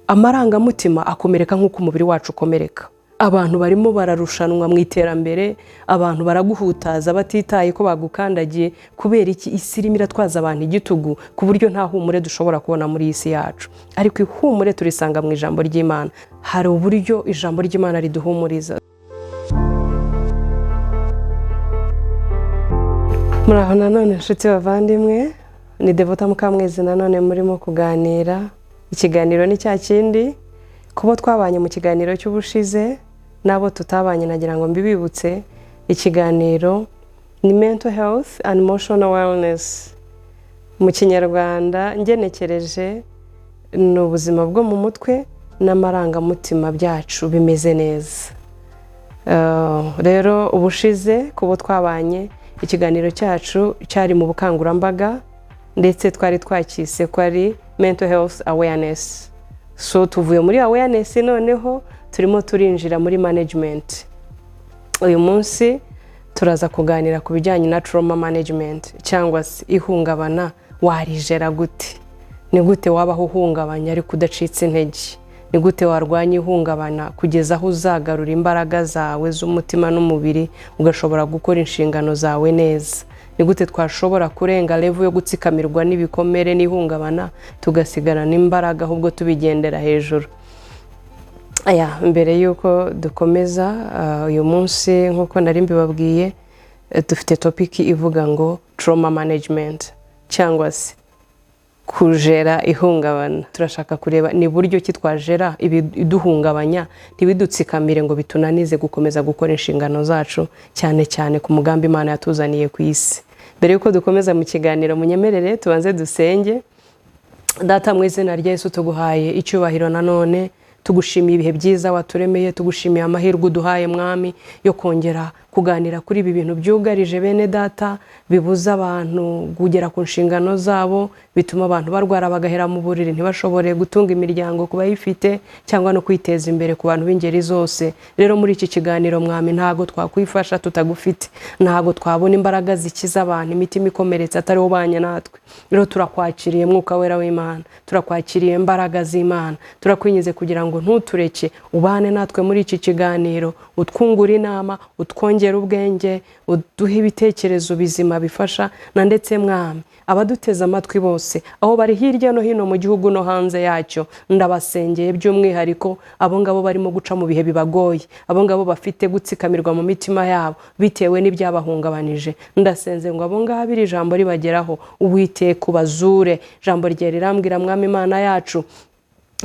amarangamutima akomereka nk'uko umubiri wacu ukomereka. Abantu barimo bararushanwa mu iterambere, abantu baraguhutaza batitaye ko bagukandagiye kubera iki isi irimo iratwaza abantu igitugu ku buryo nta humure dushobora kubona muri isi yacu. Ariko ihumure turisanga mu ijambo ry'Imana. Hari uburyo ijambo ry'Imana riduhumuriza. Muraho nanone nshuti bavandimwe, ni Devotha Mukamwezi nanone murimo kuganira. Ikiganiro ni cya kindi kubo twabanye mu kiganiro cy'ubushize nabo tutabanye, nagira ngo mbibibutse. Ikiganiro ni mental health and emotional wellness. Mu Kinyarwanda ngenekereje ni ubuzima bwo mu mutwe n'amarangamutima byacu bimeze neza. Rero ubushize kubo twabanye, ikiganiro cyacu cyari mu bukangurambaga ndetse twari twakise ko ari mental health awareness. So tuvuye muri awareness noneho turimo turinjira muri management. Uyu munsi turaza kuganira ku bijyanye na trauma management cyangwa se ihungabana. Warijera gute? Ni gute wabaho uhungabanya ariko udacitse intege? Ni gute warwanya ihungabana kugeza aho uzagarura imbaraga zawe z'umutima n'umubiri ugashobora gukora inshingano zawe neza? Ni gute twashobora kurenga level yo gutsikamirwa n'ibikomere n'ihungabana tugasigara n'imbaraga ahubwo tubigendera hejuru? Mbere yuko dukomeza uyu munsi nkuko nari mbibabwiye, dufite topic ivuga ngo trauma management cyangwa se kujera ihungabana. Turashaka kureba ni buryo ki twajera ibiduhungabanya ntibidutsikamire ngo bitunanize gukomeza gukora inshingano zacu, cyane cyane ku mugambi Imana yatuzaniye ku isi. Mbere yuko dukomeza mu kiganiro, munyemerere tubanze dusenge. Data mu izina rya Yesu tuguhaye icyubahiro nanone, tugushimiye ibihe byiza waturemeye, tugushimiye amahirwe uduhaye mwami yo kongera kuganira kuri ibi bintu byugarije bene data, bibuza abantu kugera ku nshingano zabo, bituma abantu barwara bagahera mu buriri ntibashobore gutunga imiryango kuba yifite cyangwa no kwiteza imbere ku bantu b'ingeri zose. Rero muri iki kiganiro mwami, ntago twakwifasha tutagufite, ntago twabona imbaraga zikiza abantu imitima ikomeretse atari ubanye natwe. Rero turakwakiriye mwuka wera w'Imana, turakwakiriye imbaraga z'Imana, turakwinyize kugira ngo ntutureke, ubane natwe muri iki kiganiro, utwungura inama, utwongera ubwenge, uduhe ibitekerezo bizima bifasha. Na ndetse mwami, abaduteze amatwi bose aho bari hirya no hino mu gihugu no hanze yacyo, ndabasengeye by'umwihariko abo ngabo barimo guca mu bihe bibagoye, abo ngabo bafite gutsikamirwa mu mitima yabo bitewe n'ibyabahungabanije. Ndasenze ngo abo ngabo iri jambo ribageraho, Uwiteka ubazure. Jambo rye rirambwira mwami Imana yacu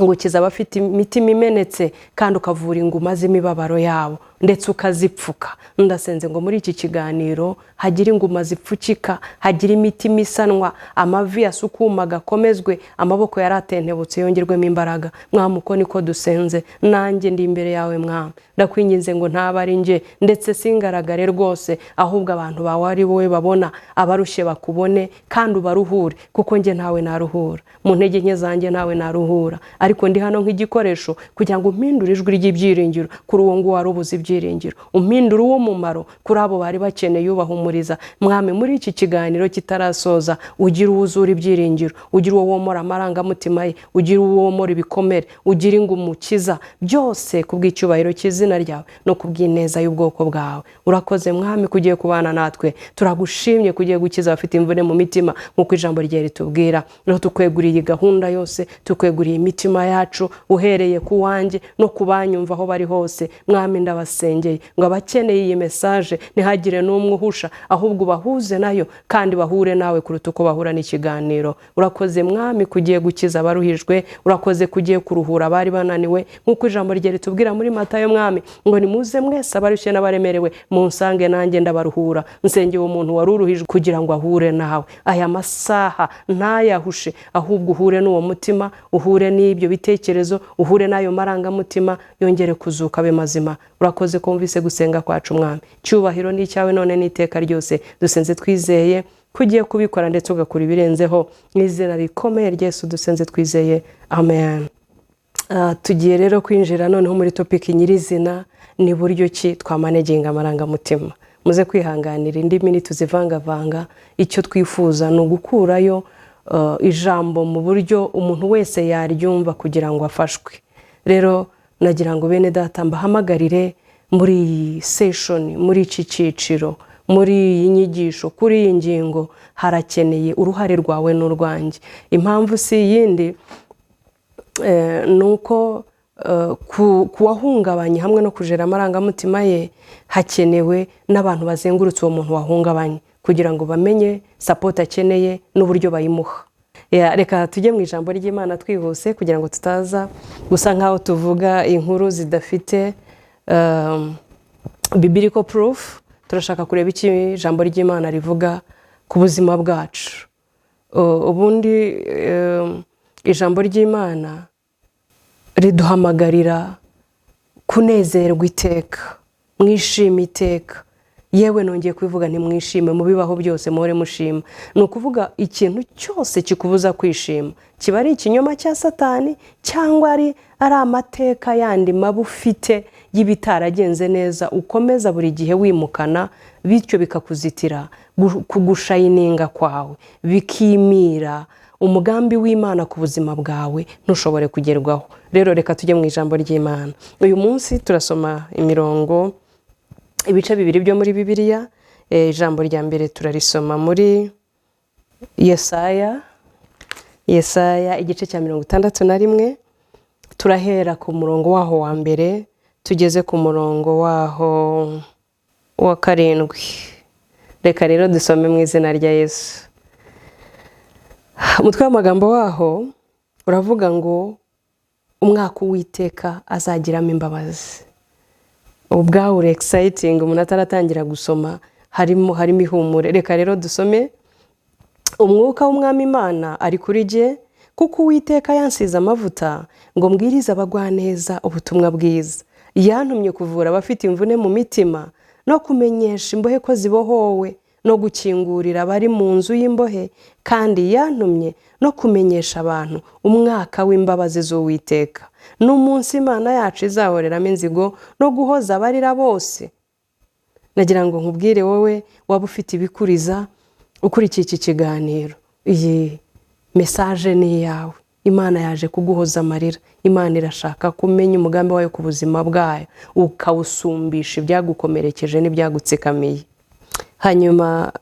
ngo kiza abafite imitima imenetse kandi ukavura inguma z'imibabaro yabo ndetse ukazipfuka. Ndasenze ngo muri iki kiganiro hagira inguma zipfukika, hagira imitima isanwa, amavi asukuma gakomezwe, amaboko yaratentebutse yongerwemo imbaraga. Mwami uko niko dusenze, nanjye ndi imbere yawe mwami. Ndakwinginze ngo ntabari nje ndetse singaragare rwose, ahubwo abantu bawe ari wowe babona, abarushye bakubone kandi ubaruhure, kuko nje ntawe naruhura, mu ntege nke zanjye ntawe naruhura, ariko ndi hano nk'igikoresho kugira ngo umpindure ijwi ry'ibyiringiro kuri uwo ngo warubuze ibyiringiro, umpindure uwo mumaro kuri abo bari bakeneye ubahumuriza. Mwami muri iki kiganiro kitarasoza, ugira uwuzura ibyiringiro, ugira uwo womora amarangamutima ye, ugira uwo womora ibikomere, ugira ingumukiza byose kubw'icyubahiro cy'izina ryawe no kubw'ineza y'ubwoko bwawe. Urakoze mwami kugiye kubana natwe, turagushimye kugiye gukiza abafite imvune mu mitima nk'uko ijambo rye ritubwira. Rero tukweguriye gahunda yose, tukweguriye imitima yacu uhereye ku wanjye no kubanyumva aho bari hose. Mwami ndabasengeye ngo abakeneye iyi message ntihagire n'umwe uhusha, ahubwo bahuze nayo kandi bahure nawe kuruta uko bahura n'ikiganiro. Urakoze mwami kugiye gukiza abaruhijwe, urakoze kugiye kuruhura abari bananiwe nk'uko ijambo rye ritubwira muri Matayo mwami ngo nimuze mwese abarushye n'abaremerewe munsange nanjye ndabaruhura. Nsengeye umuntu waruruhijwe kugira ngo ahure nawe aya masaha, ntayahushe ahubwo uhure n'uwo mutima, uhure n'ibyo bitekerezo, uhure n'ayo marangamutima, yongere kuzuka abe mazima. Urakoze kumvise gusenga kwacu mwami, cyubahiro ni cyawe none n'iteka ryose. Dusenze twizeye kugiye kubikora ndetse ugakora ibirenzeho, mu izina rikomeye rya Yesu dusenze twizeye, amen. Tugiye rero kwinjira noneho muri topic nyirizina, ni buryo ki twamanaginga amarangamutima. Muze kwihanganira indimi nituzivangavanga, icyo twifuza no gukurayo ijambo mu buryo umuntu wese yaryumva kugira ngo afashwe. Rero nagira ngo bene data mbahamagarire muri iyi session, muri iki cyiciro, muri iyi nyigisho, kuri iyi ngingo harakeneye uruhare rwawe n'urwanjye. Impamvu si yindi nuko kuwahungabanye hamwe no kujera amarangamutima ye hakenewe n'abantu bazengurutse uwo muntu wahungabanye kugira ngo bamenye support akeneye n'uburyo bayimuha. Reka tujye mu ijambo ry'Imana twihuse kugira ngo tutaza gusa nkaho tuvuga inkuru zidafite biblical proof. Turashaka kureba iki ijambo ry'Imana rivuga ku buzima bwacu. Ubundi ijambo ry'Imana riduhamagarira kunezerwa iteka, mwishime iteka. Yewe nongeye kubivuga ntimwishime mu bibaho byose muhore mushima. Ni ukuvuga ikintu cyose kikubuza kwishima, kiba ari ikinyoma cya Satani cyangwa ari amateka yandi mabi ufite y'ibitaragenze neza, ukomeza buri gihe wimukana, bityo bikakuzitira kugushayininga kwawe, bikimira umugambi w'Imana ku buzima bwawe ntushobore kugerwaho. Rero reka tujye mu ijambo ry'Imana. Uyu munsi turasoma imirongo, ibice bibiri byo muri Bibiliya. Ijambo rya mbere turarisoma muri Yesaya igice cya 61. Turahera ku murongo waho wa mbere tugeze ku murongo waho wa 7. Reka rero dusome mu izina rya Yesu. Umutwe w'amagambo waho uravuga ngo umwaka w'Uwiteka azagiramo imbabazi. Ubwawe exciting, umuntu ataratangira gusoma harimo ihumure. Reka rero dusome. Umwuka w'Umwami Imana ari kuri jye, kuko Uwiteka yansize amavuta ngo mbwirize abagwaneza ubutumwa bwiza. Yantumye kuvura abafite imvune mu mitima, no kumenyesha imbohe ko zibohowe, no gukingurira abari mu nzu y'imbohe, kandi yantumye no kumenyesha abantu umwaka w'imbabazi z'Uwiteka, n'umunsi Imana yacu izahoreramo inzigo no guhoza abarira bose. Nagira ngo nkubwire wowe waba ufite ibikuriza ukurikiye iki kiganiro, iyi message ni yawe. Imana yaje kuguhoza amarira. Imana irashaka kumenya umugambi wayo ku buzima bwayo, ukawusumbisha ibyagukomerekeje n'ibyagutsikamiye. Hanyuma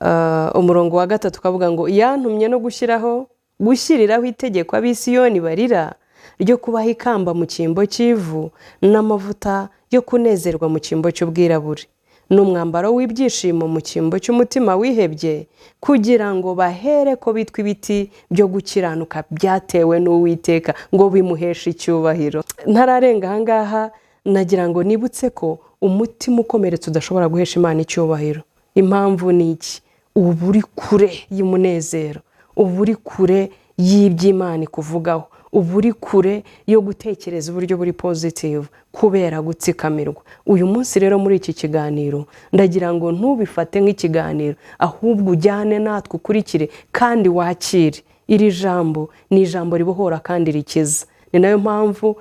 umurongo wa 3 tukavuga ngo yantumye no gushyiriraho itegeko ab'Isiyoni barira, ryo kubaha ikamba mu cyimbo cy'ivu n'amavuta yo kunezerwa mu cyimbo cy'ubwirabure, n'umwambaro w'ibyishimo mu cyimbo cy'umutima wihebye, kugira ngo bahere ko bitwa ibiti byo gukiranuka byatewe n'Uwiteka, ngo bimuheshe icyubahiro. Ntararenga ahangaha nagira ngo nibutse ko umutima ukomeretse udashobora guhesha Imana icyubahiro. Impamvu ni iki? Ubu uri kure y'umunezero, ubu uri kure y'iby'Imana ikuvugaho, ubu uri kure yo gutekereza uburyo buri positive kubera gutsikamirwa. Uyu munsi rero muri iki kiganiro ndagira ngo ntubifate nk'ikiganiro, ahubwo ujyane natwe ukurikire kandi wakire. Iri jambo ni ijambo ribohora kandi rikiza. Ni nayo mpamvu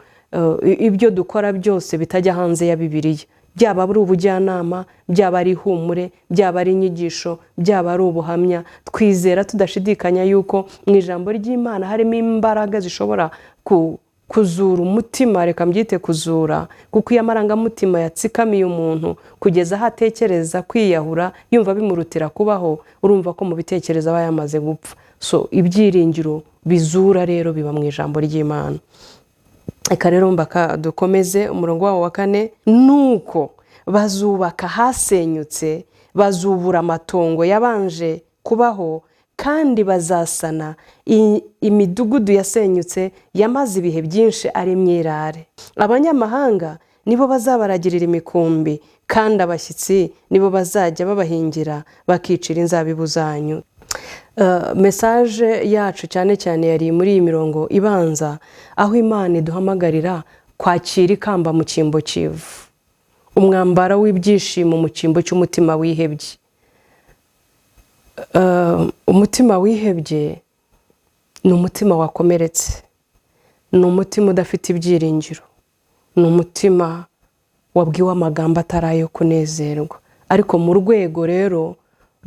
ibyo dukora byose bitajya hanze ya Bibiliya. Byaba ari ubujyanama, byaba ari ihumure, byaba ari inyigisho, byaba ari ubuhamya, twizera tudashidikanya yuko mu ijambo ry'Imana harimo imbaraga zishobora kuzura umutima. Reka mbyite kuzura, kuko iyo amarangamutima yatsikamiye umuntu kugeza aho atekereza kwiyahura, yumva bimurutira kubaho, urumva ko mu bitekerezo aba yamaze gupfa. So ibyiringiro bizura rero biba mu ijambo ry'Imana. Eka rero mbaka dukomeze umurongo wawo wa 4. Nuko bazubaka hasenyutse, bazubura amatongo yabanje kubaho, kandi bazasana imidugudu yasenyutse yamaze ibihe byinshi ari myirare. Abanyamahanga nibo bazabaragirira imikumbi, kandi abashyitsi nibo bazajya babahingira bakicira inzabibu zanyu. Message yacu cyane cyane yari muri iyi mirongo ibanza, aho Imana iduhamagarira kwakira ikamba mu cyimbo cy'ivu, umwambaro w'ibyishimo mu cyimbo cy'umutima wihebye. Umutima wihebye ni umutima wakomeretse, ni umutima udafite ibyiringiro, ni umutima wabwiwe amagambo atarayo kunezerwa. Ariko mu rwego rero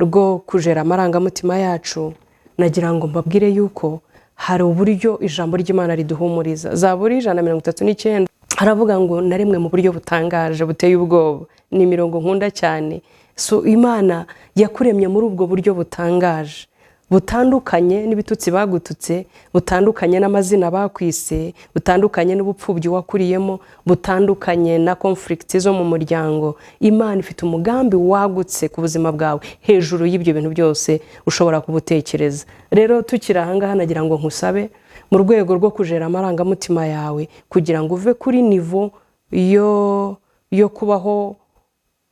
rwo kujera amarangamutima yacu nagira ngo mbabwire yuko hari uburyo ijambo ry'Imana riduhumuriza. Zaburi 139 haravuga ngo naremwe mu buryo butangaje buteye ubwoba. Ni imirongo nkunda cyane. So Imana yakuremye muri ubwo buryo butangaje, butandukanye n'ibitutsi bagututse, butandukanye n'amazina bakwise, butandukanye n'ubupfubyi wakuriyemo, butandukanye na conflict zo mu muryango. Imana ifite umugambi wagutse ku buzima bwawe hejuru y'ibyo bintu byose ushobora kubutekereza. Rero tukiri ahangaha nagira ngo nkusabe mu rwego rwo kujera amarangamutima yawe kugira ngo uve kuri nivo yo kubaho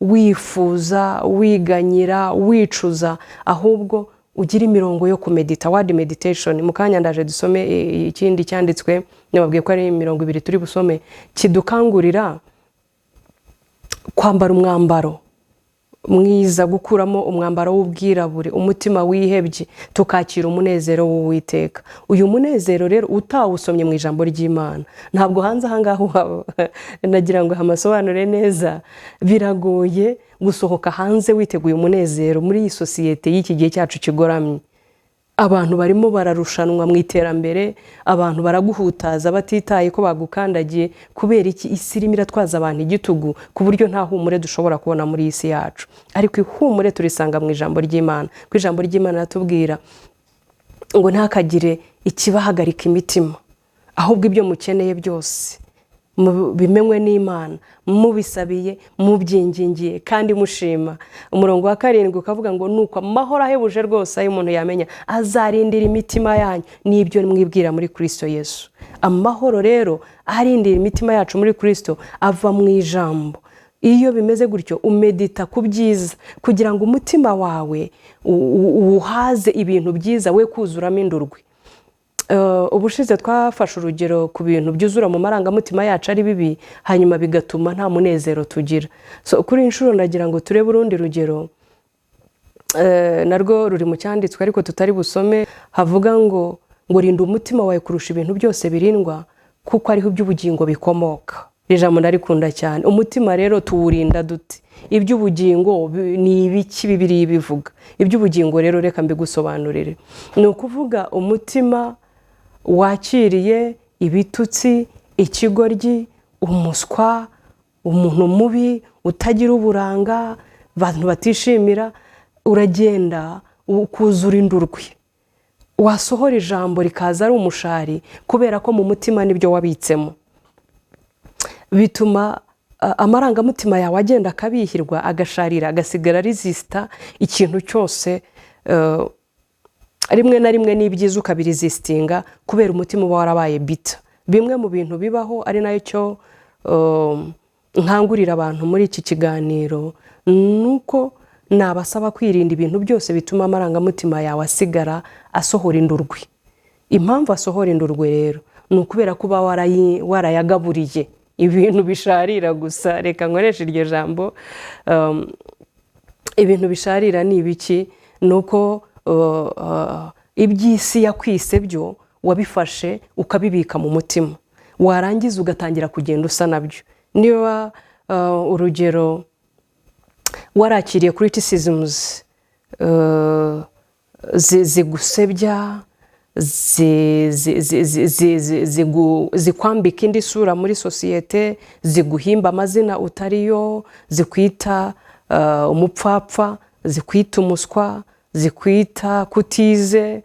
wifuza, wiganyira, wicuza, ahubwo ugira imirongo yo kumedita, word meditation. Mukanya ndaje dusome ikindi cyanditswe, nababwiye ko ari 200 turi busome, kidukangurira kwambara umwambaro mwiza, gukuramo umwambaro w'ubwirabure, umutima wihebye, tukakira umunezero w'Uwiteka. Uyu munezero rero utawusomye mu ijambo ry'Imana ntabwo hanze ahangaho nagira ngo hamasobanure neza. Biragoye gusohoka hanze witeguye umunezero muri iyi sosiyete y'iki gihe cyacu kigoramye. Abantu barimo bararushanwa mu iterambere, abantu baraguhutaza batitaye ko bagukandagiye, kubera iki isi irimo iratwaza abantu igitugu ku buryo nta humure dushobora kubona muri isi yacu. Ariko ihumure turisanga mu ijambo ry'Imana. Ku ijambo ry'Imana ratubwira ngo ntakagire ikibahagarika imitima, ahubwo ibyo mukeneye byose bimenywe n'Imana, mubisabiye, mubyingingiye kandi mushima. Umurongo wa 7 ukavuga ngo nuko amahoro ahebuje rwose ayo umuntu yamenya azarindira imitima yanyu n'ibyo mwibwira muri Kristo Yesu. Amahoro rero arindira imitima yacu muri Kristo ava mu ijambo. Iyo bimeze gutyo umedita ku byiza kugira ngo umutima wawe uhaze ibintu byiza, we kuzuramo indurwe. Ubushize twafashe urugero ku bintu byuzura mu marangamutima yacu ari bibi, hanyuma bigatuma nta munezero tugira. So kuri inshuro ndagira ngo turebe urundi rugero, narwo ruri mu cyanditswe ariko tutari busome. Havuga ngo rinda umutima wawe kurusha ibintu byose birindwa, kuko ariho iby'ubugingo bikomoka. Ijambo ndarikunda cyane. Umutima rero tuwurinda dute? Iby'ubugingo ni ibiki Bibiliya bivuga? Iby'ubugingo rero reka mbigusobanurire. Ni ukuvuga umutima wakiriye ibitutsi, ikigoryi, umuswa, umuntu mubi, utagira uburanga, abantu batishimira, uragenda ukuzura indurwe. Wasohora ijambo rikaza ari umushari kubera ko mu mutima nibyo wabitsemo. Bituma amarangamutima yawe agenda akabihirwa, agasharira, agasigara resista ikintu cyose. Rimwe na rimwe n'ibyiza ukabiresistinga kubera umutima uba warabaye bita. Bimwe mu bintu bibaho ari nayo cyo nkangurira abantu muri iki kiganiro, nuko nabasaba kwirinda ibintu byose bituma amarangamutima yawe asigara asohora indurwe. Impamvu asohora indurwe rero ni ukubera kuba warayagaburiye ibintu bisharira gusa. Reka nkoreshe iryo jambo. Ibintu bisharira ni ibiki? Nuko iby'isi yakwise byo wabifashe ukabibika mu mutima, warangiza ugatangira kugenda usa nabyo. Niba urugero warakiriye criticisms zigusebya, zikwambika indi sura muri sosiyete, ziguhimba amazina utariyo, zikwita umupfapfa, zikwita umuswa, zikwita kutize,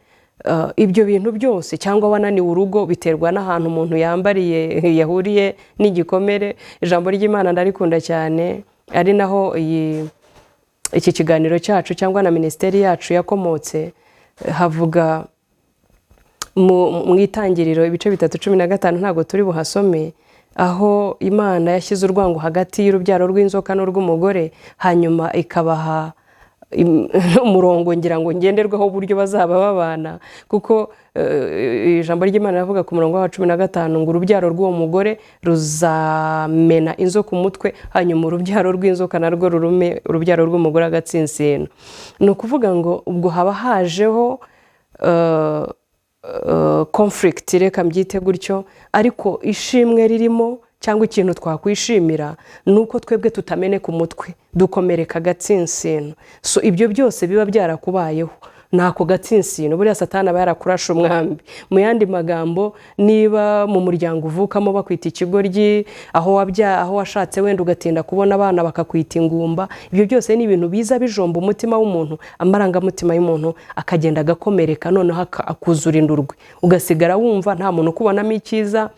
ibyo bintu byose, cyangwa wananiwe urugo biterwa n'ahantu umuntu yambariye yahuriye n'igikomere. Ijambo ry'Imana ndarikunda cyane, ari naho iki kiganiro cyacu cyangwa na ministeri yacu yakomotse. Havuga mu itangiriro ibice 3:15, ntago turi buhasome, aho Imana yashyize urwango hagati y'urubyaro rw'inzoka n'urw'umugore, hanyuma ikabaha umurongo ngira ngo ngenderwaho uburyo bazaba babana. Kuko ijambo ry'Imana ravuga ku murongo wa 15 ngo urubyaro rw'uwo mugore ruzamena inzoka umutwe, hanyuma urubyaro rw'inzoka narwo rurume urubyaro rw'umugore agatsinsino. Ni ukuvuga ngo ubwo haba hajeho conflict, reka mbyite gutyo, ariko ishimwe ririmo cyangwa ikintu twakwishimira nuko twebwe tutameneka umutwe, dukomereka agatsinsino. So ibyo byose biba byarakubayeho nako gatsinsino buriya satani aba yarakurashe umwambi. Mu yandi magambo, niba mu muryango uvukamo bakwita ikigoryi, aho washatse wenda ugatinda kubona abana bakakwita ingumba, ibyo byose ni ibintu biza bijomba umutima w'umuntu, amarangamutima y'umuntu akagenda agakomereka, noneho akuzura indurwe, ugasigara wumva nta muntu ukubonamo icyiza,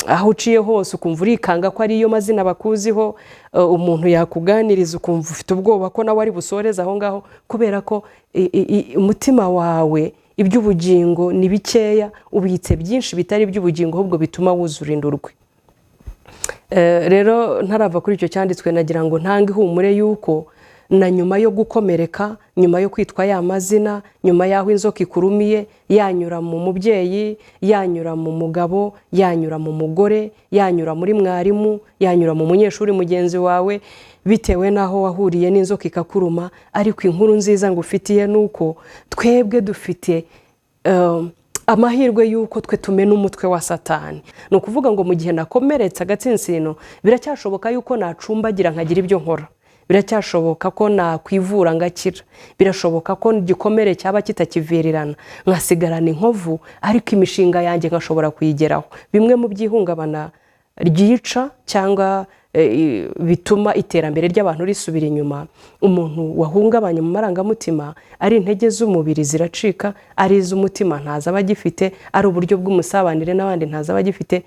aho uciye hose ukumva urikanga ko ariyo mazina bakuziho, umuntu yakuganiriza ukumva ufite ubwoba ko nawe ari busoreze aho ngaho, kubera ko umutima wawe iby'ubugingo ni bikeya, ubitse byinshi bitari iby'ubugingo, ahubwo bituma wuzura indurwe. Rero ntarava kuri icyo cyanditswe, nagira ngo ntange ihumure yuko na nyuma yo gukomereka, nyuma yo kwitwa ya mazina, nyuma y'aho inzoka ikurumiye, yanyura mu mubyeyi, yanyura mu mugabo, yanyura mu mugore, yanyura muri mwarimu, yanyura mu munyeshuri mugenzi wawe, bitewe n'aho wahuriye n'inzoka ikakuruma, ariko inkuru nziza ngufitiye nuko twebwe dufite amahirwe yuko twe tumena umutwe wa satani. Ni ukuvuga ngo mu gihe nakomeretse agatsinsino, biracyashoboka yuko nacumbagira nkagira ibyo nkora, biracyashoboka ko nakwivura ngakira, birashoboka ko igikomere cyaba kitakivirirana nkasigarana inkovu, ariko imishinga yanjye nkashobora kuyigeraho. Bimwe mu by'ihungabana ryica cyangwa bituma iterambere ry'abantu risubira inyuma, umuntu wahungabanye mu marangamutima, ari intege z'umubiri ziracika, ari iz'umutima ntazaba agifite, ari uburyo bw'umusabanire n'abandi ntazaba agifite,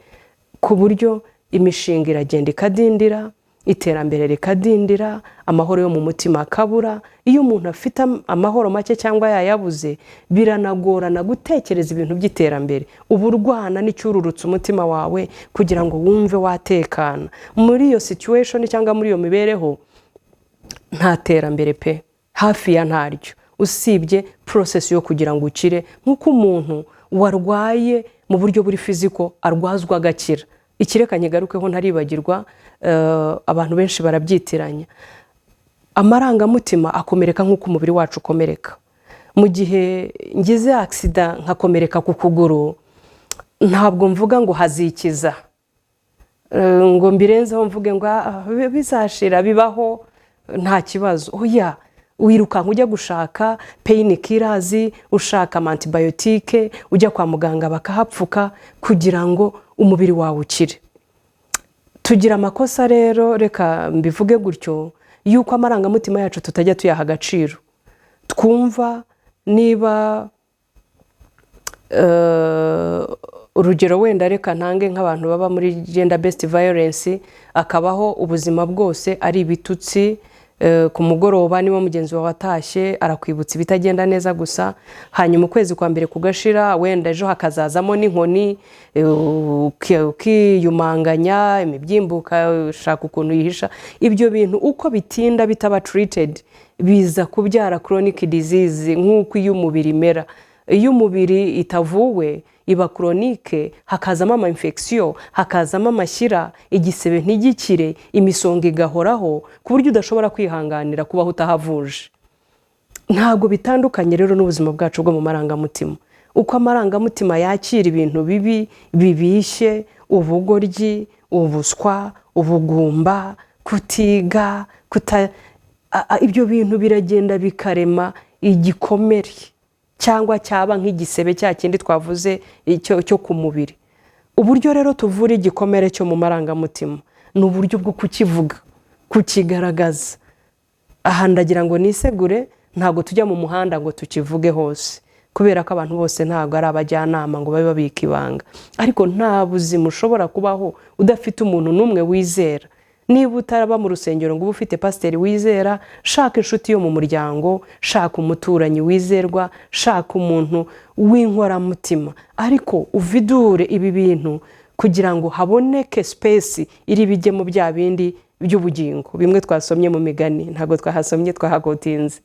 ku buryo imishinga iragenda ikadindira, iterambere rikadindira, amahoro yo mu mutima akabura. Iyo umuntu afite amahoro make cyangwa yayabuze, biranagorana gutekereza ibintu by'iterambere, uburwana n'icyururutse umutima wawe kugira ngo wumve watekana. Muri iyo situation cyangwa muri iyo mibereho nta terambere pe, hafi ya ntaryo, usibye process yo kugira ngo ukire, nk'uko umuntu warwaye mu buryo buri fiziko arwazwa agakira. Ikireka nyigarukeho ntaribagirwa, abantu benshi barabyitiranya. Amarangamutima akomereka nk'uko umubiri wacu ukomereka. Mu gihe ngize accident nkakomereka ku kuguru, ntabwo mvuga ngo hazikiza, ngo mbirenzeho mvuge ngo bizashira, bibaho nta kibazo. Oya, wirukanka ujya gushaka pain killers, ushaka antibiotique, ujya kwa muganga bakahapfuka kugira ngo umubiri wawe ukire. Tugira amakosa rero, reka mbivuge gutyo, yuko amarangamutima yacu tutajya tuyaha agaciro. Twumva niba urugero wenda reka ntange nk'abantu baba muri gender based violence, akabaho ubuzima bwose ari ibitutsi, ku mugoroba niba mugenzi wawe atashye arakwibutsa ibitagenda neza gusa, hanyuma ukwezi kwa mbere kugashira, wenda ejo hakazazamo n'inkoni, ukiyumanganya, imibyimbuka ushaka ukuntu yihisha. Ibyo bintu uko bitinda bitaba treated, biza kubyara chronic disease nk'uko iyo umubiri imera. Iyo umubiri itavuwe iba chronique, hakazamo ama infection, hakazamo amashyira, igisebe ntigikire, imisonga igahoraho, ku buryo udashobora kwihanganira kubaho utahavuje. Ntabwo bitandukanye rero n'ubuzima bwacu bwo mu marangamutima. Uko amarangamutima yakira ibintu bibi, bibishye, ubugoryi, ubuswa, ubugumba, kutiga, ibyo bintu biragenda bikarema igikomere, cyangwa cyaba nk'igisebe cya kindi twavuze cyo ku mubiri. Uburyo rero tuvura igikomere cyo mu marangamutima ni uburyo bwo kukivuga, kukigaragaza. Aha ndagira ngo nisegure, ntabwo tujya mu muhanda ngo tukivuge hose, kubera ko abantu bose ntabwo ari abajyanama ngo babe babika ibanga. Ariko nta buzima ushobora kubaho udafite umuntu n'umwe wizera. Niba utaraba mu rusengero ngo ufite pasiteri wizera, shaka inshuti yo mu muryango, shaka umuturanyi wizerwa, shaka umuntu w'inkoramutima, ariko uvidure ibi bintu kugira ngo haboneke space iri bijye mu bya bindi by'ubugingo. Bimwe twasomye mu migani, ntabwo twahasomye twahagotinze.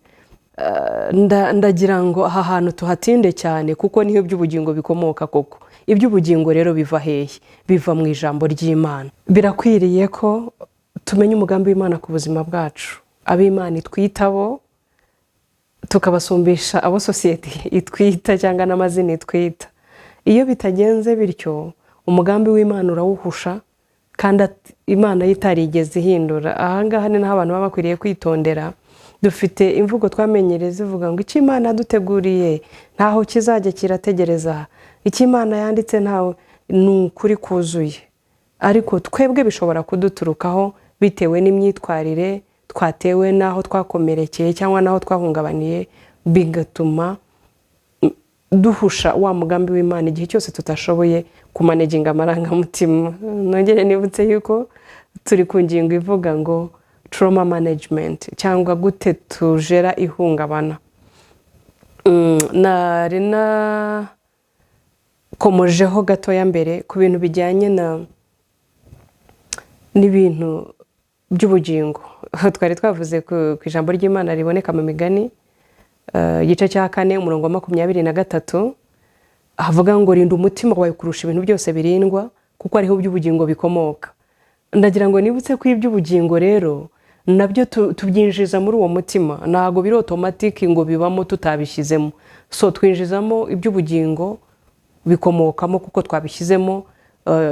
Ndagira ngo aha hantu tuhatinde cyane, kuko niho by'ubugingo bikomoka koko. Iby'ubugingo rero biva hehe? Biva mu ijambo ry'Imana. Birakwiriye ko tumenye umugambi w'Imana ku buzima bwacu. Ab'Imana itwitaho, tukabasumbisha abo sosiyete itwita cyangwa n'amazina itwita. Iyo bitagenze bityo, umugambi w'Imana urawuhusha, kandi Imana yitarigeze ihindura. Aha ngaha ni naho abantu baba bakwiriye kwitondera. dufite imvugo twamenyereza ivuga ngo icyo Imana yaduteguriye ntaho kizajya kirategereza, icyo Imana yanditse ntawe ni ukuri kuzuye, ariko twebwe bishobora kuduturukaho bitewe n'imyitwarire twatewe n'aho twakomerekeye cyangwa n'aho twahungabaniye, bigatuma duhusha wa mugambi w'Imana igihe cyose tutashoboye kumaneginga amarangamutima. Nongere nibutse yuko turi ku ngingo ivuga ngo trauma management cyangwa gute tujera ihungabana. Nari komojeho gatoya mbere ku bintu bijyanye n'ibintu by'ubugingo. Twari twavuze ku ijambo ry'Imana riboneka mu migani igice cya 4 umurongo wa 23 havuga ngo rinda umutima wawe kurusha ibintu byose birindwa kuko ariho by'ubugingo bikomoka. Ndagira ngo nibutse ko iby'ubugingo rero nabyo tubyinjiza muri uwo mutima, ntago biri automatic ngo bibamo tutabishyizemo. So twinjizamo iby'ubugingo bikomokamo kuko twabishyizemo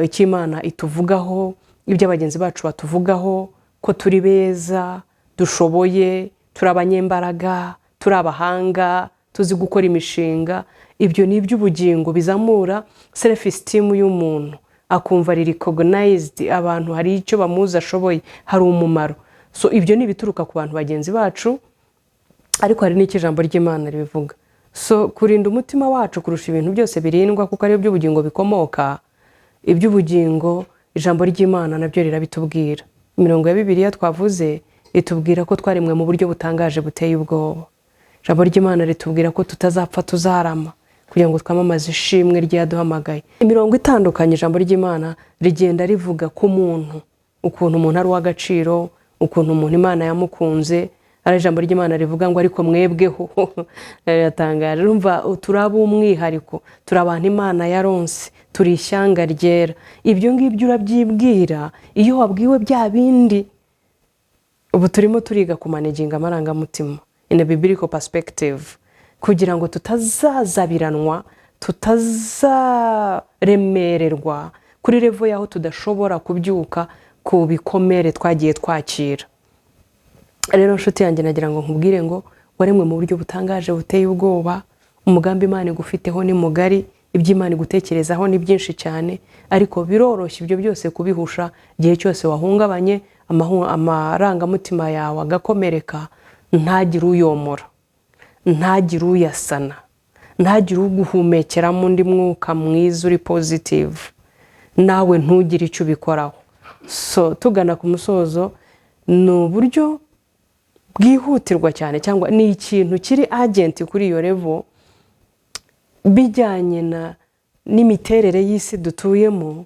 icyo Imana ituvugaho, ibyo abagenzi bacu batuvugaho ko turi beza, dushoboye, turi abanyembaraga, turi abahanga, tuzi gukora imishinga. Ibyo ni iby'ubugingo bizamura self esteem y'umuntu, akumva ari recognized, abantu hari icyo bamuzi ashoboye, hari umumaro. So ibyo ni bituruka ku bantu bagenzi bacu, ariko hari n'iki ijambo ry'Imana ribivuga. So kurinda umutima wacu kurusha ibintu byose birindwa kuko ariyo by'ubugingo bikomoka, iby'ubugingo ijambo ry'Imana nabyo rirabitubwira. Imirongo ya Bibiliya twavuze itubwira ko twarimwe mu buryo butangaje buteye ubwoba. Ijambo ry'Imana ritubwira ko tutazapfa tuzarama kugira ngo twamamaze ishimwe ryaduhamagaye. Imirongo itandukanye ijambo ry'Imana rigenda rivuga ku muntu, ukuntu umuntu ari uw'agaciro, ukuntu umuntu Imana yamukunze. Ari ijambo ry'Imana rivuga ngo ariko mwebweho yatangaje, urumva turaba umwihariko, turi abantu Imana yaronse, turi ishyanga ryera. Ibyo ngibyo urabyibwira iyo wabwiwe bya bindi. Ubu turimo turiga kumaneginga amarangamutima in a biblical perspective kugira ngo tutazazabiranwa, tutazaremererwa kuri level yaho tudashobora kubyuka ku bikomere twagiye twakira. Rero nshuti yanjye nagira ngo nkubwire ngo waremwe mu buryo butangaje buteye ubwoba. Umugambi Imana igufiteho ni mugari, iby'Imana igutekerezaho ni byinshi cyane, ariko biroroshye ibyo byose kubihusha gihe cyose wahungabanye, amarangamutima yawe agakomereka, ntagire uyomora, ntagire uyasana, ntagire uguhumekeramo undi mwuka mwiza uri positive, nawe ntugire icyo ubikoraho. So tugana ku musozo, ni uburyo bwihutirwa cyane cyangwa ni ikintu kiri agent kuri iyo level bijyanye n'imiterere y'isi dutuyemo,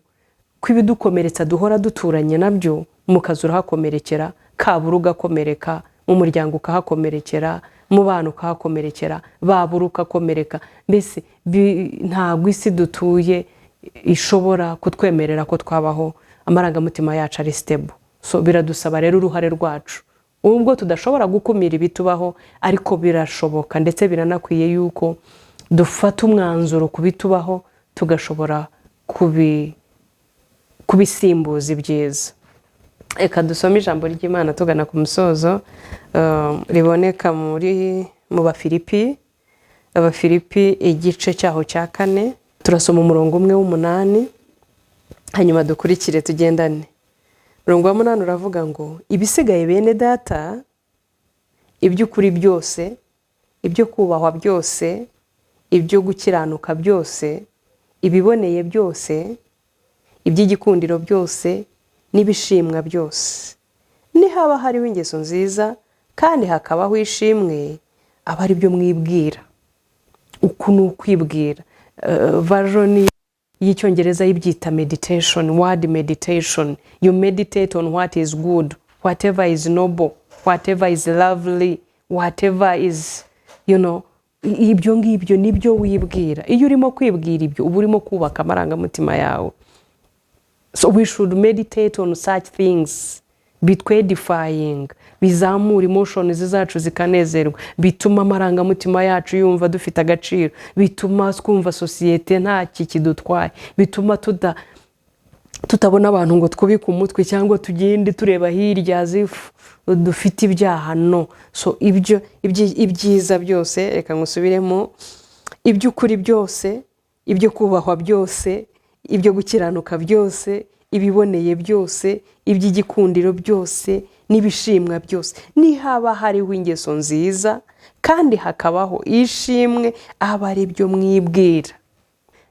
kwibidukomeretsa duhora duturanye nabyo. Mu kazi urahakomerekera, kabura ugakomereka, mu muryango ukahakomerekera, mu bana ukahakomerekera, babura ukakomereka. Mbese ntabwo isi dutuye ishobora kutwemerera ko twabaho amarangamutima yacu ari stable. So biradusaba rero uruhare rwacu, ubwo tudashobora gukumira ibitubaho, ariko birashoboka ndetse biranakwiye yuko dufata umwanzuro kubitubaho tugashobora kubisimbuza ibyiza. Eka dusome ijambo ry'Imana tugana ku musozo, riboneka mu Bafilipi, Abafilipi igice cyaho cya 4, turasoma umurongo umwe w'8 hanyuma dukurikire tugendane. Umurongo wa 8 uravuga ngo ibisigaye bene data, iby'ukuri byose, ibyo kubahwa byose, ibyo gukiranuka byose, ibiboneye byose, iby'igikundiro byose, n'ibishimwa byose, nihaba hariho ingeso nziza kandi hakabaho ishimwe, aba ari byo mwibwira. Uku ni ukwibwira. Version y'icyongereza yibyita meditation, word meditation. You meditate on what is good, whatever is noble, whatever is lovely, whatever is, ibyo ngibyo nibyo wibwira. Iyo urimo kwibwira ibyo uba urimo kubaka amarangamutima yawe. So we should meditate on such things, bitwedifying, bizamura emotions zacu zikanezerwa, bituma amarangamutima yacu yumva dufite agaciro, bituma twumva societe nta kikidutwaye, bituma tutabona abantu ngo twubike umutwe cyangwa tugende tureba hirya zifu dufite ibyaha no. So ibyiza byose reka ngusubiremo, iby'ukuri byose, ibyo kubahwa byose, ibyo gukiranuka byose, ibiboneye byose, iby'igikundiro byose n'ibishimwa byose, nihaba hariho ingeso nziza kandi hakabaho ishimwe, aba ari byo mwibwira.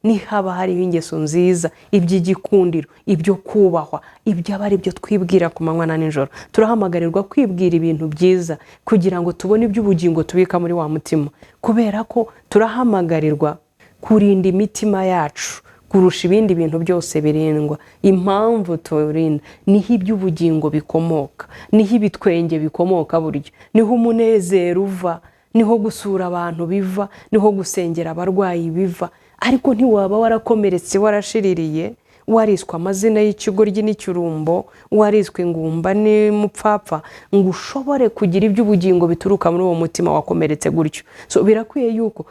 Nihaba hariho ingeso nziza, iby'igikundiro, ibyo kubahwa, ibyo aba ari byo twibwira ku manywa na nijoro. Turahamagarirwa kwibwira ibintu byiza kugira ngo tubone iby'ubugingo tubika muri wa mutima, kubera ko turahamagarirwa kurinda imitima yacu kurusha ibindi bintu byose birindwa. Impamvu turinda niho iby'ubugingo bikomoka, niho ibitwenge bikomoka, buryo niho umunezero uva, niho gusura abantu biva, niho gusengera abarwayi biva. Ariko ntiwaba warakomeretse, warashiririye, wariswe amazina y'ikigoryi n'icyurumbo, wariswe ingumba n'umupfapfa, ngo ushobore kugira iby'ubugingo bituruka muri uwo mutima wakomeretse gutyo. So birakwiye yuko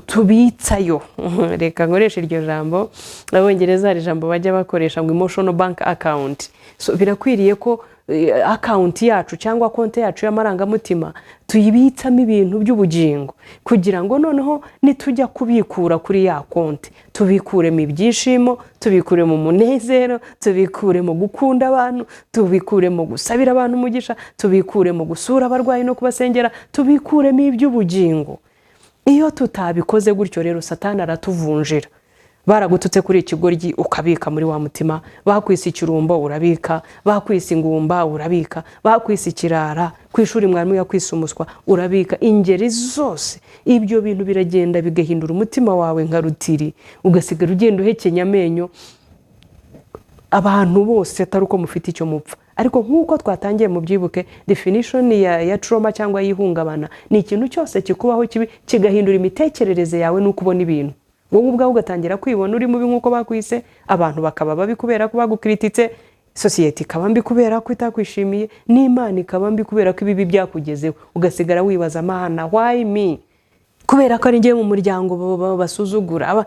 tubitsayo. Reka nkoresha iryo jambo, abongereza hari ijambo bajya bakoresha ngo emotional bank account. So birakwiriye ko account yacu cyangwa konti yacu y'amarangamutima tuyibitsamo ibintu by'ubugingo, kugira ngo noneho nitujya kubikura kuri ya konti tubikuremo ibyishimo, tubikuremo umunezero, tubikuremo gukunda abantu, tubikuremo gusabira abantu umugisha, tubikuremo gusura abarwayi no kubasengera, tubikuremo iby'ubugingo. Iyo tutabikoze gutyo rero Satani aratuvunjira. Baragututse kuri ikigoryi ukabika muri wa mutima, bakwise ikirumbo urabika, bakwise ingumba urabika, bakwise ikirara, kwishuri mwarimu yakwise umuswa urabika. Ingeri zose ibyo bintu biragenda bigahindura umutima wawe nka rutiri, ugasigara ugenda uhekenya amenyo abantu bose atari uko mufite icyo mupfa. Ariko nk'uko twatangiye mu byibuke, definition ya trauma cyangwa y'ihungabana ni ikintu cyose kikubaho kibi kigahindura imitekerereze yawe n'uko ubona ibintu. Wowe ubwawe ugatangira kwibona uri mubi nk'uko bakwise, abantu bakaba babi kubera ko bagukrititse, society ikaba mbi kubera ko itakwishimiye, n'Imana ikaba mbi kubera ko ibibi byakugezeho. Ugasigara wibaza Mana, why me? Kubera ko ari ngiye mu muryango basuzugura.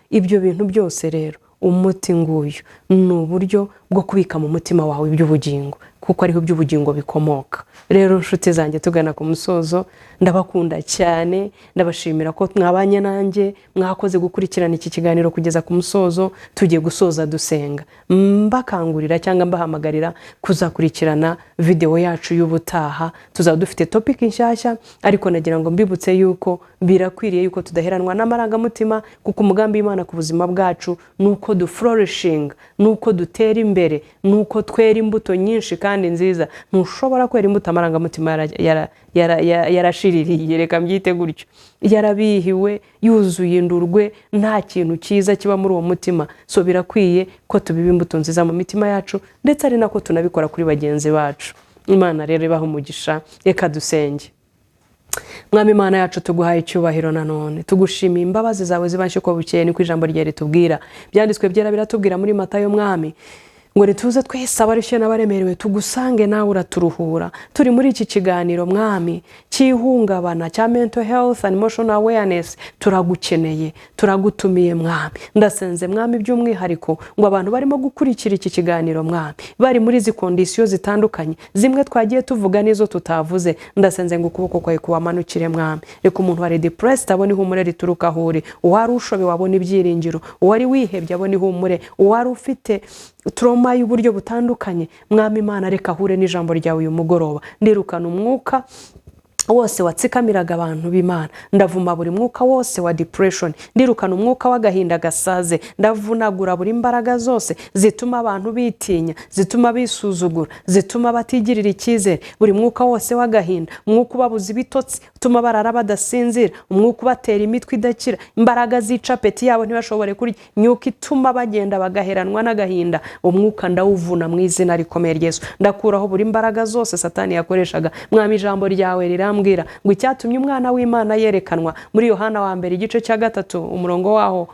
Ibyo bintu byose rero umuti nguyu ni uburyo bwo kubika mu mutima wawe iby'ubugingo, kuko ariho iby'ubugingo bikomoka. Rero nshuti zanjye, tugana ku musozo, ndabakunda cyane, ndabashimira ko mwabanye nanjye, mwakoze gukurikirana iki kiganiro kugeza ku musozo. Tugiye gusoza dusenga, mbakangurira cyangwa mbahamagarira kuzakurikirana video yacu y'ubutaha. Tuzaba dufite topic nshyashya, ariko nagira ngo mbibutse yuko birakwiriye yuko tudaheranwa n'amarangamutima, kuko umugambi w'Imana ku buzima bwacu nuko du flourishing, nuko dutera imbere, nuko twera imbuto nyinshi kandi nziza. Ntushobora kwera imbuto amarangamutima yarashiririye, reka mbyite gutyo, yarabihiwe, yuzuye indurwe, nta kintu cyiza kiba muri uwo mutima. So birakwiye ko tubiba imbuto nziza mu mitima yacu, ndetse ari nako tunabikora kuri bagenzi bacu. Imana rero ibaha umugisha. Reka dusenge. Mwami Imana yacu, tuguhaye icyubahiro nanone, tugushimiye imbabazi zawe zibashe ko bukeye, niko ijambo rye ritubwira. Byanditswe byera biratubwira muri Matayo, Mwami, ngo nituze twese abarushye n'abaremerewe tugusange nawe uraturuhura. Turi muri iki kiganiro Mwami cy'ihungabana, cya mental health and emotional awareness, turagukeneye, turagutumiye Mwami. Ndasenze Mwami by'umwihariko ngo abantu barimo gukurikira iki kiganiro Mwami bari muri izi conditions zitandukanye, zimwe twagiye tuvuga n'izo tutavuze, ndasenze ngo ukuboko kwawe kubamanukire Mwami. Reka umuntu wari depressed abone ihumure rituruka aho uri, uwari ushobe wabona ibyiringiro, uwari wihebye abone ihumure, uwari ufite trauma y'uburyo butandukanye Mwami Imana, reka ahure n'ijambo ryawe uyu mugoroba. Ndirukana umwuka wose watsikamiraga abantu b'Imana, ndavuma buri mwuka wose wa depression, ndirukana umwuka w'agahinda gasaze, ndavunagura buri imbaraga zose zituma abantu bitinya, zituma bisuzugura, zituma batigirira icyizere. Buri mwuka wose w'agahinda, umwuka ubabuza ibitotsi, utuma barara badasinzira, umwuka ubatera imitwe idakira, imbaraga zica peti yabo ntibashobore kurya, imyuka ituma bagenda bagaheranwa n'agahinda, umwuka ndawuvuna mu izina rikomeye rya Yesu. Ndakuraho buri imbaraga zose Satani yakoreshaga. Mwami, ijambo ryawe rirambwira ngo icyatumye umwana w'Imana yerekanwa muri Yohana wa mbere igice cya 3 umurongo waho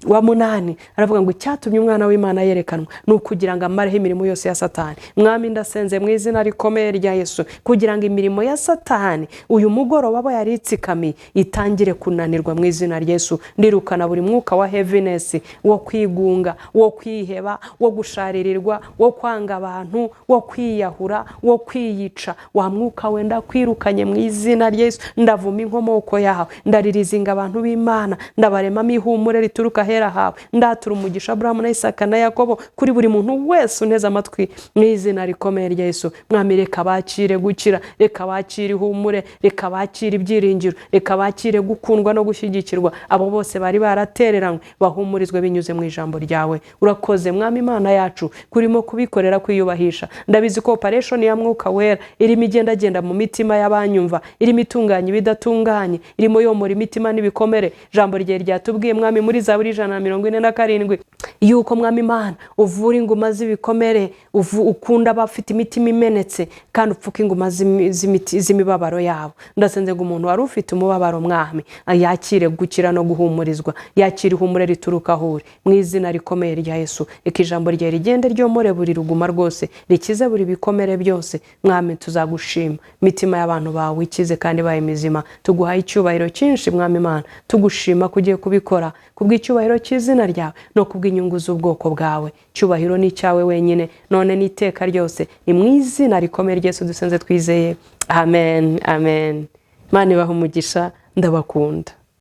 wa 8 aravuga ngo icyatumye umwana w'Imana yerekanwa nukugira ngo amareho imirimo yose ya Satani. Mwami ndasenze mu izina rikomeye rya Yesu kugira ngo imirimo ya Satani uyu mugoroba abo yaritsikamiye itangire kunanirwa mu izina rya Yesu. Ndirukana buri mwuka wa heaviness, wo kwigunga, wo kwiheba, wo gusharirirwa, wo kwanga abantu, wo kwiyahura, wo kwiyica. Wa mwuka wenda kwirukanye mu izina rya Yesu. Ndavuma inkomoko yawe, ndaririzinga abantu b'Imana, ndabaremamo ihumure rituruka hera hawe. Ndatura umugisha Abrahamu na Isaka na Yakobo kuri buri muntu wese uneze amatwi mu izina rikomeye rya Yesu. Mwami reka bakire gukira, reka bakire ihumure, reka bakire ibyiringiro, reka bakire gukundwa no gushyigikirwa. Abo bose bari baratereranywe bahumurizwe binyuze mu ijambo ryawe. Urakoze Mwami Imana yacu kurimo kubikorera kwiyubahisha. Ndabizi ko operation ya mwuka wera irimo igendagenda mu mitima y'abanyumva, irimo itunganye bidatunganye, irimo yomora imitima n'ibikomere. Jambo rye ryatubwiye Mwami muri Zaburi 147 yuko Mwami Imana uvura inguma z'ibikomere, ukunda abafite imitima imenetse kandi upfuka inguma z'imibabaro yabo. Ndasenze ngo umuntu wari ufite umubabaro Mwami yakire gukira no guhumurizwa, yakire ihumure rituruka ahuri mu izina rikomeye rya Yesu. Ijambo rye rigende ryomore buri ruguma rwose, rikize buri bikomere byose. Mwami tuzagushima, mitima y'abantu bawe ikize kandi baye mizima. Tuguhaye icyubahiro cyinshi Mwami Imana, tugushima kugiye kubikora kubw'icyubahiro cy'izina ryawe no kubw'inyungu z'ubwoko bwawe. Cyubahiro ni cyawe wenyine none n'iteka ryose, ni mu izina rikomeye rya Yesu dusenze twizeye, amen amen. Imana ibahe umugisha, ndabakunda.